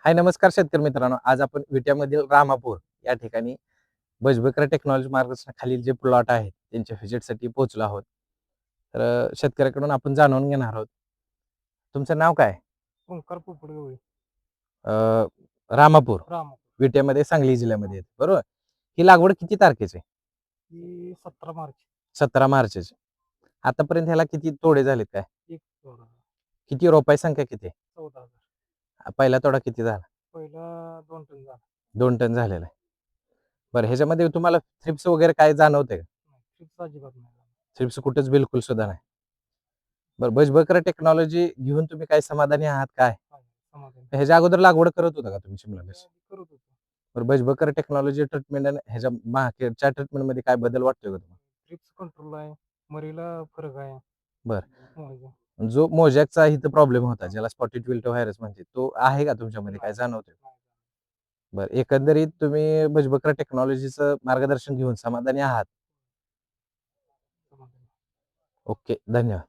हाय नमस्कार शेतकरी मित्रांनो. आज आपण विट्यामधील रामापूर या ठिकाणी बजबकरा टेक्नॉलॉजी मार्गदर्शनाखालील जे प्लॉट आहेत त्यांच्या व्हिजिटसाठी पोहोचलो आहोत. तर शेतकऱ्याकडून आपण जाणून घेणार आहोत. तुमचं नाव काय? ओंकार पोपट गवळी. अ, रामापूर रामापूर. विट्यामध्ये सांगली जिल्ह्यामध्ये येते, बरोबर? ही लागवड किती तारखेची? ही 17 मार्च. 17 मार्चची. आतापर्यंत ह्याला किती तोडे झालेत काय? एक तोडा. किती रोपाई संख्या किती? 14,000. पहिला तोडा किती झाला? पहिला 2 टन झाला. 2 टन झालेला आहे. बरं, ह्याच्यामध्ये तुम्हाला थ्रिप्स वगैरे काय जाणवते का? नाही, ट्रिप्स अजिबात नाही झाला. थ्रिप्स कुठेच बिलकुल सुद्धा नाही. बरं, बजबकरा टेक्नॉलॉजी घेऊन तुम्ही काय समाधानी आहात काय? काय समाधान. ह्याच्या अगोदर लागवड करत होता का तुम्ही शिमला मिरची? त्याआधी करत होतो. बरं, बजबकरा टेक्नॉलॉजी ट्रीटमेंट आणि ह्याच्या मार्केटच्या ट्रीटमेंटमध्ये काय बदल वाटतोय का तुम्हाला? ट्रिप्स कंट्रोल आहे. मरीला फरक आहे. बरं, मुळीचा. जो मोजॅकचा इथं प्रॉब्लेम होता, ज्याला स्पॉटेड विल्ट व्हायरस म्हणते, तो आहे का तुमच्यामध्ये काय जाणवतोय? नाही. बरं, एकंदरीत तुम्ही बजबकरा टेक्नॉलॉजीचं मार्गदर्शन घेऊन समाधानी आहात? समाधान. ओके, धन्यवाद.